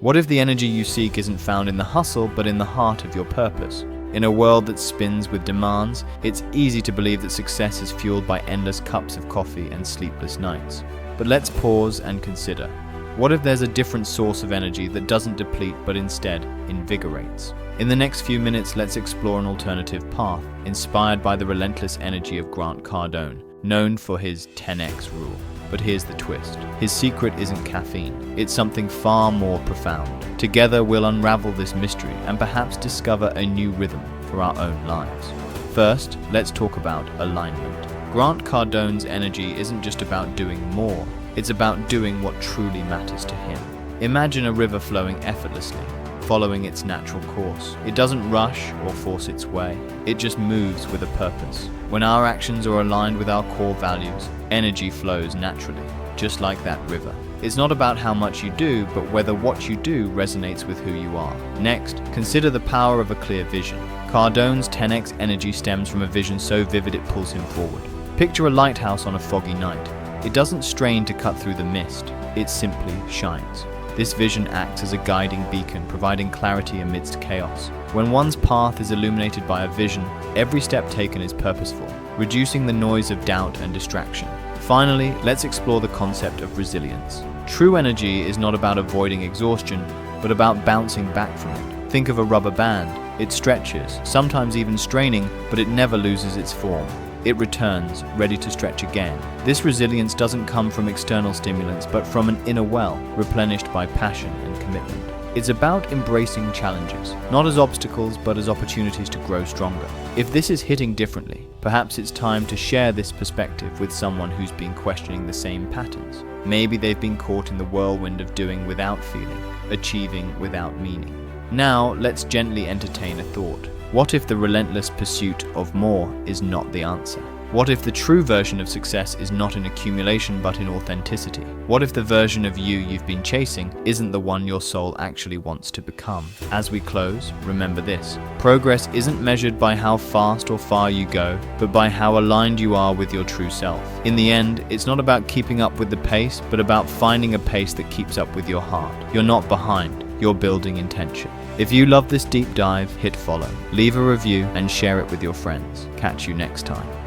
What if the energy you seek isn't found in the hustle, but in the heart of your purpose? In a world that spins with demands, it's easy to believe that success is fueled by endless cups of coffee and sleepless nights. But let's pause and consider. What if there's a different source of energy that doesn't deplete but instead invigorates? In the next few minutes, let's explore an alternative path, inspired by the relentless energy of Grant Cardone, known for his 10x rule. But here's the twist. His secret isn't caffeine. It's something far more profound. Together, we'll unravel this mystery and perhaps discover a new rhythm for our own lives. First, let's talk about alignment. Grant Cardone's energy isn't just about doing more. It's about doing what truly matters to him. Imagine a river flowing effortlessly, following its natural course. It doesn't rush or force its way. It just moves with a purpose. When our actions are aligned with our core values, energy flows naturally, just like that river. It's not about how much you do, but whether what you do resonates with who you are. Next, consider the power of a clear vision. Cardone's 10x energy stems from a vision so vivid it pulls him forward. Picture a lighthouse on a foggy night. It doesn't strain to cut through the mist, it simply shines. This vision acts as a guiding beacon, providing clarity amidst chaos. When one's path is illuminated by a vision, every step taken is purposeful, reducing the noise of doubt and distraction. Finally, let's explore the concept of resilience. True energy is not about avoiding exhaustion, but about bouncing back from it. Think of a rubber band. It stretches, sometimes even straining, but it never loses its form. It returns, ready to stretch again. This resilience doesn't come from external stimulants, but from an inner well, replenished by passion and commitment. It's about embracing challenges, not as obstacles, but as opportunities to grow stronger. If this is hitting differently, perhaps it's time to share this perspective with someone who's been questioning the same patterns. Maybe they've been caught in the whirlwind of doing without feeling, achieving without meaning. Now, let's gently entertain a thought. What if the relentless pursuit of more is not the answer? What if the true version of success is not in accumulation but in authenticity? What if the version of you've been chasing isn't the one your soul actually wants to become? As we close, remember this. Progress isn't measured by how fast or far you go, but by how aligned you are with your true self. In the end, it's not about keeping up with the pace, but about finding a pace that keeps up with your heart. You're not behind, you're building intention. If you love this deep dive, hit follow, leave a review, and share it with your friends. Catch you next time.